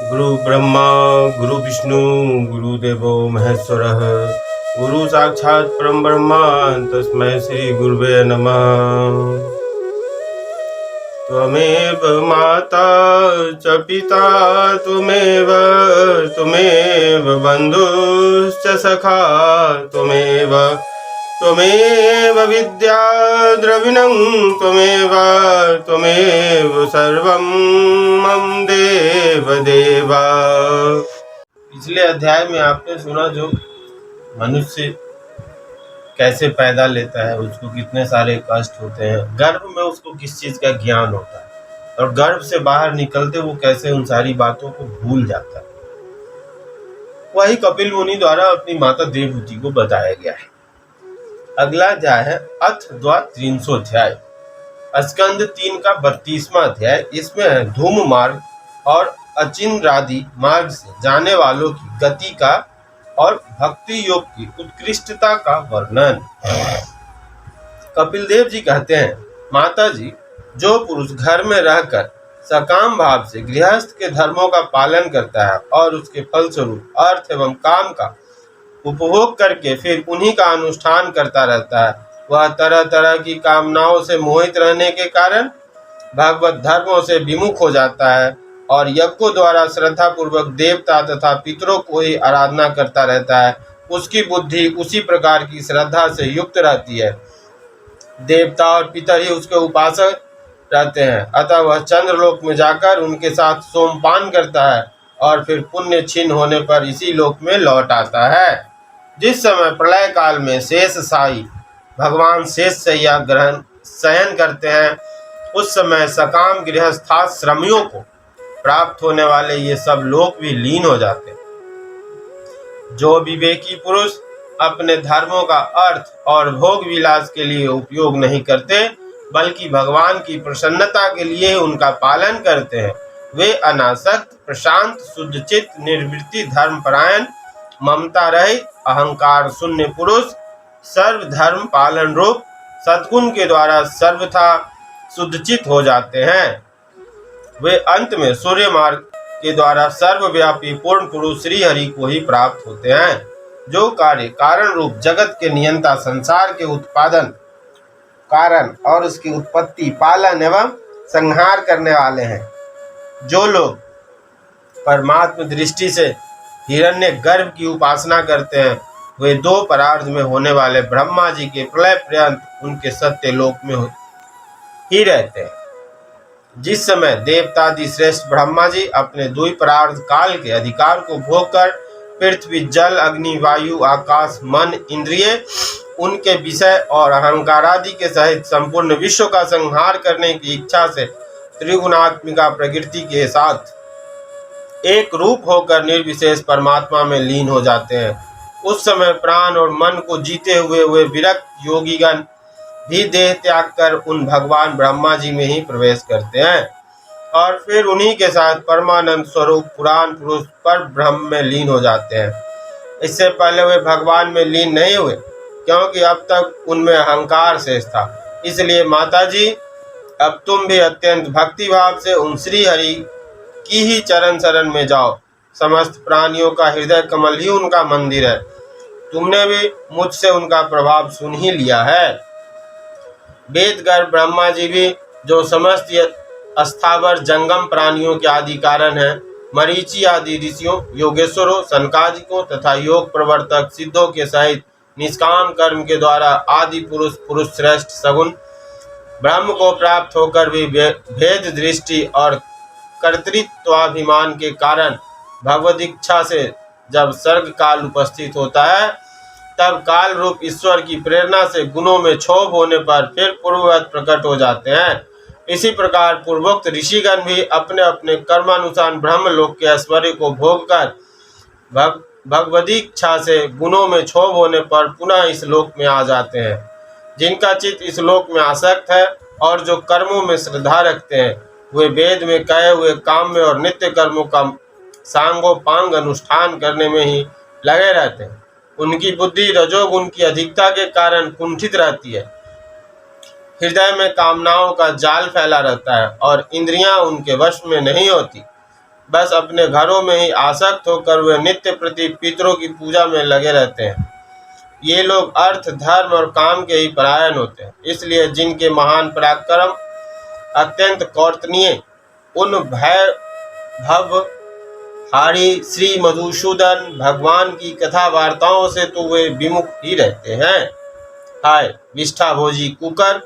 गुरु ब्रह्मा गुरु विष्णु गुरुदेवो महेश्वरः गुरु साक्षात् परम ब्रह्मा तस्मै श्री गुरुवे नमः। त्वमेव माता च पिता त्वमेव बन्धुश्च सखा त्वमेव विद्या द्रविणं त्वमेव सर्वं मम देव। पिछले अध्याय में आपने सुना जो मनुष्य कैसे पैदा लेता है, उसको कितने सारे कष्ट होते हैं, गर्भ में उसको किस चीज का ज्ञान होता है और गर्भ से बाहर निकलते वो कैसे उन सारी बातों को भूल जाता है। वही कपिल मुनि द्वारा अपनी माता देवहूति को बताया गया है। अगला अध्याय है अथ द्वा 300 अध्याय, स्कंद 3 का 32वां अध्याय। इसमें है धूम मार्ग और अचिंद्रादि मार्ग से जाने वालों की गति का और भक्ति योग की उत्कृष्टता का वर्णन। कपिल देव जी कहते हैं, माता जी, जो पुरुष घर में रहकर सकाम भाव से गृहस्थ के धर्मों का पालन करता है और उसके फलस्वरूप अर्थ एवं काम का उपभोग करके फिर उन्हीं का अनुष्ठान करता रहता है, वह तरह तरह की कामनाओं से मोहित रहने के कारण भगवत धर्मों से विमुख हो जाता है और यज्ञों द्वारा श्रद्धा पूर्वक देवता तथा पितरों को ही आराधना करता रहता है। उसकी बुद्धि उसी प्रकार की श्रद्धा से युक्त रहती है, देवता और पितर ही उसके उपासक रहते हैं, अतः वह चंद्रलोक में जाकर उनके साथ सोमपान करता है और फिर पुण्य छीन होने पर इसी लोक में लौट आता है। जिस समय प्रलय काल में शेष साई भगवान शेष शैया ग्रहण शयन करते हैं, उस समय सकाम गृहस्थाश्रमियों को प्राप्त होने वाले ये सब लोक भी लीन हो जाते हैं। जो विवेकी पुरुष अपने धर्मों का अर्थ और भोग विलास के लिए उपयोग नहीं करते बल्कि भगवान की प्रसन्नता के लिए उनका पालन करते हैं, वे अनासक्त प्रशांत शुद्धचित्त निर्वृत्ति धर्मपरायण ममता रहित अहंकार शून्य पुरुष सर्वधर्म पालन रूप सद्गुण के द्वारा सर्वथा शुद्धचित हो जाते हैं। वे अंत में सूर्य मार्ग के द्वारा सर्वव्यापी पूर्ण पुरुष श्री हरि को ही प्राप्त होते हैं, जो कार्य कारण रूप जगत के नियंता संसार के उत्पादन कारण और उसकी उत्पत्ति पालन एवं संहार करने वाले हैं। जो लोग परमात्म दृष्टि से हिरण्य गर्भ की उपासना करते हैं, वे दो परार्ध में होने वाले ब्रह्मा जी के प्रलय पर्यंत उनके सत्य लोक में ही रहते हैं। जिस समय देवतादि श्रेष्ठ ब्रह्मा जी अपने दुई परार्ध काल के अधिकार को भोग कर पृथ्वी जल अग्नि वायु आकाश मन इंद्रिय उनके विषय और अहंकारादि के सहित संपूर्ण विश्व का संहार करने की इच्छा से त्रिगुणात्मिका प्रकृति के साथ एक रूप होकर निर्विशेष परमात्मा में लीन हो जाते हैं, उस समय प्राण और मन को जीते हुए वे विरक्त योगीगण भी देह त्याग कर उन भगवान ब्रह्मा जी में ही प्रवेश करते हैं और फिर उन्हीं के साथ परमानंद स्वरूप पुराण पुरुष पर ब्रह्म में लीन हो जाते हैं। इससे पहले वे भगवान में लीन नहीं हुए, क्योंकि अब तक उनमें अहंकार शेष था। इसलिए माता जी, अब तुम भी अत्यंत भक्ति भाव से उन श्री हरि की ही चरण शरण में जाओ। समस्त प्राणियों का हृदय कमल ही उनका मंदिर है। तुमने भी मुझसे उनका प्रभाव सुन ही लिया है। वेद गर्भ ब्रह्मा जी भी, जो समस्त अस्थावर जंगम प्राणियों के आदि कारण है, मरीचि आदि ऋषियों योगेश्वरों सनकादिकों तथा योग प्रवर्तक सिद्धों के सहित निष्काम कर्म के द्वारा आदि पुरुष श्रेष्ठ सगुण ब्रह्म को प्राप्त होकर भी भेद दृष्टि और कर्तृत्वाभिमान के कारण भगवद इच्छा से जब सर्ग काल उपस्थित होता है, तब काल रूप ईश्वर की प्रेरणा से गुणों में क्षोभ होने पर फिर पूर्ववत प्रकट हो जाते हैं। इसी प्रकार पूर्वोक्त ऋषिगण भी अपने अपने कर्मानुसार ब्रह्म लोक के ऐश्वर्य को भोग कर भगवदी इच्छा से गुणों में क्षोभ होने पर पुनः इस लोक में आ जाते हैं। जिनका चित्त इस लोक में आसक्त है और जो कर्मों में श्रद्धा रखते हैं, वे वेद में कहे हुए काम में और नित्य कर्मों का सांगोपांग अनुष्ठान करने में ही लगे रहते हैं। उनकी बुद्धि रजोगुण की अधिकता के कारण कुंठित रहती है, हृदय में कामनाओं का जाल फैला रहता है और इंद्रियां उनके वश में नहीं होती। बस अपने घरों में ही आसक्त होकर वे नित्य प्रति पितरों की पूजा में लगे रहते हैं। ये लोग अर्थ, धर्म और काम के ही परायण होते हैं। इसलिए जिनके महान पराक्रम अत्यंत कौर्तनीय, उन हारी श्री मधुसूदन भगवान की कथा वार्ताओं से तो वे विमुख ही रहते हैं। हाय विष्ठा भोजी कुकर,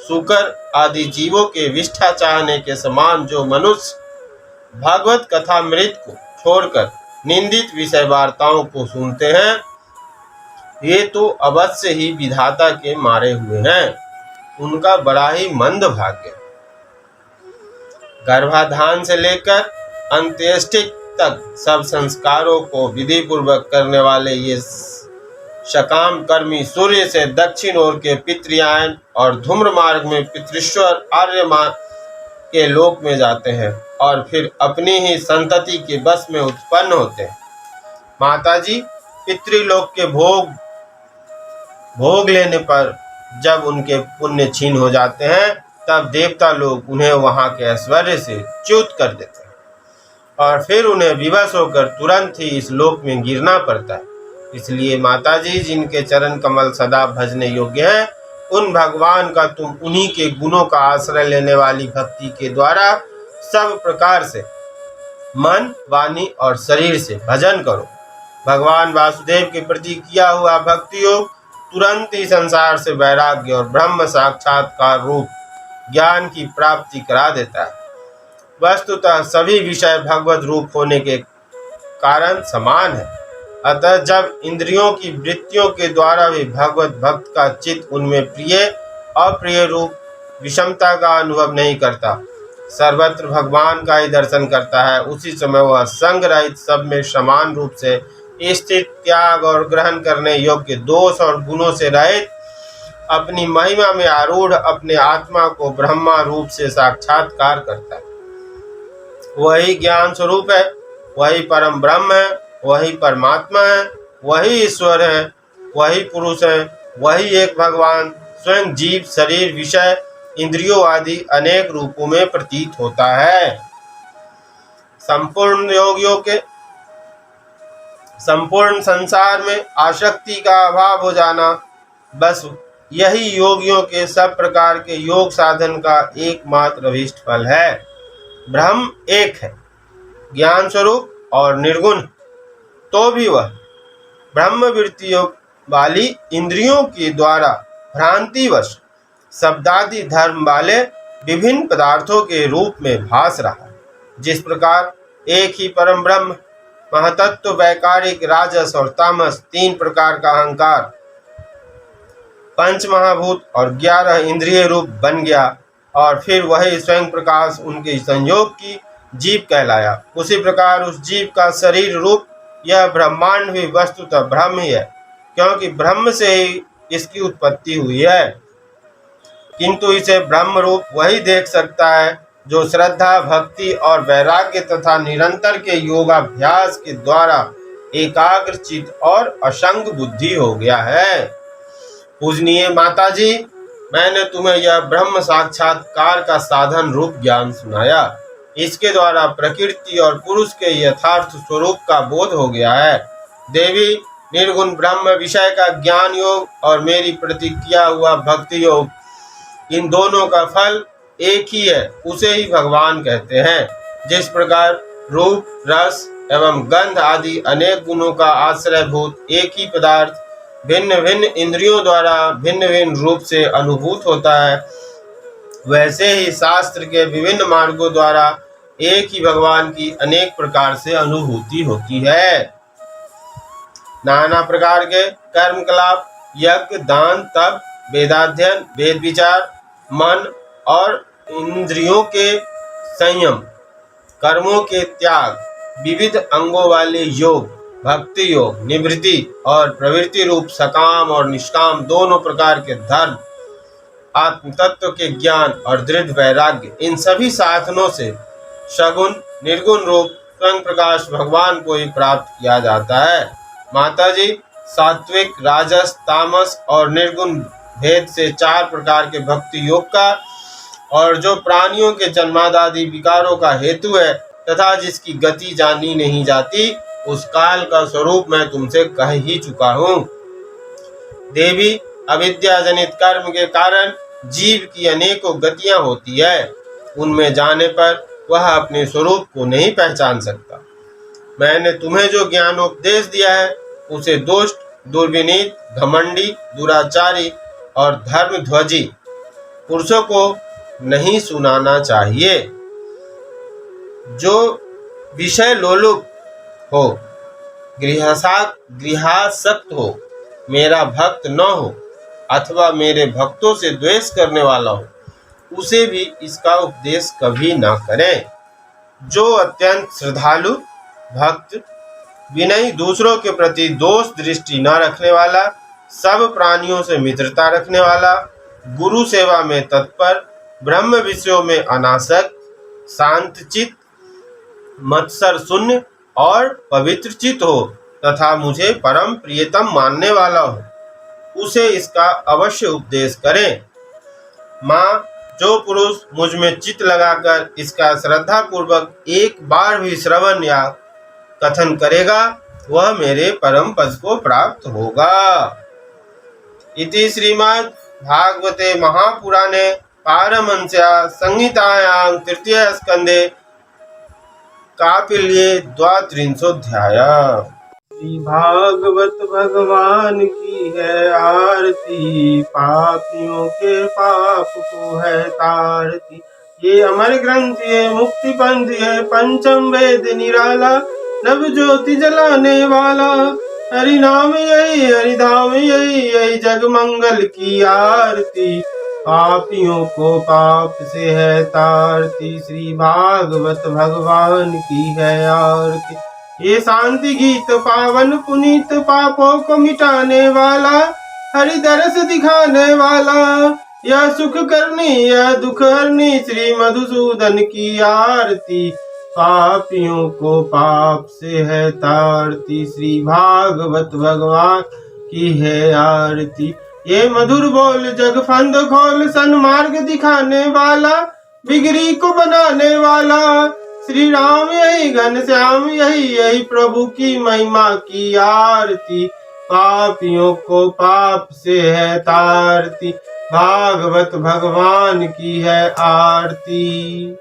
सुकर आदि जीवों के विष्ठा चाहने के समान जो मनुष्य भागवत कथा मृत को छोड़कर निंदित विषय वार्ताओं को सुनते हैं, ये तो अवश्य ही विधाता के मारे हुए हैं। उनका बड़ा ही मंद भाग्य। गर्भाधान से लेकर अंत्येष्टि तक सब संस्कारों को विधि पूर्वक करने वाले ये सकाम कर्मी सूर्य से दक्षिण ओर के पितृयान और धूम्र मार्ग में पितृश्वर आर्य के लोक में जाते हैं और फिर अपनी ही संतति के बस में उत्पन्न होते हैं। माताजी, पितृलोक के भोग लेने पर जब उनके पुण्य छीन हो जाते हैं, तब देवता लोग उन्हें वहां के ऐश्वर्य से च्युत कर देते हैं और फिर उन्हें विवश होकर तुरंत ही इस लोक में गिरना पड़ता है। इसलिए माताजी, जिनके चरण कमल सदा भजने योग्य हैं, उन भगवान का तुम उन्हीं के गुणों का आश्रय लेने वाली भक्ति के द्वारा सब प्रकार से मन, वाणी और शरीर से भजन करो। भगवान वासुदेव के प्रति किया हुआ भक्ति योग तुरंत ही संसार से वैराग्य और ब्रह्म साक्षात्कार रूप ज्ञान की प्राप्ति करा देता है। वस्तुतः सभी विषय भगवत रूप होने के कारण समान है। अतः जब इंद्रियों की वृत्तियों के द्वारा भी भगवत भक्त का चित्त उनमें प्रिय अप्रिय रूप विषमता का अनुभव नहीं करता, सर्वत्र भगवान का ही दर्शन करता है, उसी समय वह संग रहित सब में समान रूप से स्थित, त्याग और ग्रहण करने योग्य दोष और गुणों से रहित, अपनी महिमा में आरूढ़ अपने आत्मा को ब्रह्मा रूप से साक्षात्कार करता है। वही ज्ञान स्वरूप है, वही परम ब्रह्म है, वही परमात्मा है, वही ईश्वर है, वही पुरुष है, वही एक भगवान स्वयं जीव, शरीर, विषय, इंद्रियों आदि अनेक रूपों में प्रतीत होता है। संपूर्ण योगियों के संपूर्ण संसार में आसक्ति का अभाव हो जाना, बस यही योगियों के सब प्रकार के योग साधन का एकमात्र अभीष्ट फल है। ब्रह्म एक है, ज्ञान स्वरूप और निर्गुण, तो भी वह ब्रह्मवृत्तियों वाली इंद्रियों के द्वारा भ्रांतिवश शब्दादि धर्म वाले विभिन्न पदार्थों के रूप में भास रहा है। जिस प्रकार एक ही परम ब्रह्म महतत्व, वैकारिक, राजस और तामस तीन प्रकार का अहंकार, पंच महाभूत और 11 इंद्रिय रूप बन गया और फिर वही स्वयं प्रकाश उनके संयोग की जीव कहलाया, उसी प्रकार उस जीव का शरीर रूप यह ब्रह्मांड भी वस्तुतः ब्रह्म ही है, क्योंकि ब्रह्म से ही इसकी उत्पत्ति हुई है। किंतु इसे ब्रह्म रूप वही देख सकता है जो श्रद्धा, भक्ति और वैराग्य तथा निरंतर के योगाभ्यास के द्वारा एकाग्रचित और असंग बुद्धि हो गया है। पूजनीय माताजी, मैंने तुम्हें यह ब्रह्म साक्षात्कार का साधन रूप ज्ञान सुनाया। इसके द्वारा प्रकृति और पुरुष के यथार्थ स्वरूप का बोध हो गया है। देवी, निर्गुण ब्रह्म विषय का ज्ञान योग और मेरी प्रति किया हुआ भक्ति योग, इन दोनों का फल एक ही है, उसे ही भगवान कहते हैं। जिस प्रकार रूप, रस एवं गंध आदि अनेक गुणों का आश्रयभूत एक ही पदार्थ भिन्न भिन्न इंद्रियों द्वारा भिन्न भिन्न रूप से अनुभूत होता है, वैसे ही शास्त्र के विभिन्न मार्गों द्वारा एक ही भगवान की अनेक प्रकार से अनुभूति होती है। नाना प्रकार के कर्मकलाप, यज्ञ, दान, तप, वेदाध्ययन, वेद विचार, मन और इंद्रियों के संयम, कर्मों के त्याग, विविध अंगों वाले योग, भक्ति योग, निवृत्ति और प्रवृत्ति रूप सकाम और निष्काम दोनों प्रकार के धर्म, आत्म तत्व के ज्ञान और दृढ़ वैराग्य, इन सभी साधनों से सगुण निर्गुण रूप स्वयं प्रकाश भगवान को ही प्राप्त किया जाता है। माताजी, सात्विक, राजस, तामस और निर्गुण भेद से 4 प्रकार के भक्ति योग का और जो प्राणियों के जन्मादि विकारों का हेतु है, तथा जिसकी गति जानी नहीं जाती, उस काल का स्वरूप मैं तुमसे कह ही चुका हूँ। देवी, अविद्या जनित कर्म के कारण जीव की अनेकों गतियां होती है। उनमें जाने पर वह अपने स्वरूप को नहीं पहचान सकता। मैंने तुम्हें जो ज्ञानोपदेश दिया है उसे दुष्ट, दुर्विनीत, घमंडी, दुराचारी और धर्मध्वजी पुरुषों को नहीं सुनाना चाहिए। जो विषय लोलुप हो, गृहासक्त हो, मेरा भक्त न हो अथवा मेरे भक्तों से द्वेष करने वाला हो, उसे भी इसका उपदेश कभी न करें। जो अत्यंत श्रद्धालु, भक्त, विनयी, दूसरों के प्रति दोष दृष्टि न रखने वाला, सब प्राणियों से मित्रता रखने वाला, गुरु सेवा में तत्पर, ब्रह्म विषयों में अनासक्त, शांतचित्त, मत्सर शून्य और पवित्र चित्त हो तथा मुझे परम प्रियतम मानने वाला हो, उसे इसका अवश्य उपदेश करें। माँ, जो पुरुष मुझ में चित्त लगाकर इसका श्रद्धा पूर्वक एक बार भी श्रवण या कथन करेगा, वह मेरे परम पद को प्राप्त होगा। इति श्रीमद् भागवते महापुराणे पारमहंस्यां संहितायां तृतीय स्कंदे कापिल्ये 32 श्री भागवत भगवान की है आरती, पापियों के पाप को है तारती। ये अमर ग्रंथ ये मुक्ति पंथ है, पंचम वेद निराला, नव ज्योति जलाने वाला। हरि नाम यही, हरि धाम यही, यही जग मंगल की आरती। पापियों को पाप से है तारती, श्री भागवत भगवान की है आरती। ये शांति गीत पावन पुनीत, पापों को मिटाने वाला, हरि दरस दिखाने वाला। यह सुख करनी यह दुख हरनी, श्री मधुसूदन की आरती। पापियों को पाप से है तारती, श्री भागवत भगवान की है आरती। ये मधुर बोल जग फंद खोल, सन्मार्ग दिखाने वाला, बिगड़ी को बनाने वाला। श्री राम यही घनश्याम यही, यही प्रभु की महिमा की आरती। पापियों को पाप से है तारती, भागवत भगवान की है आरती।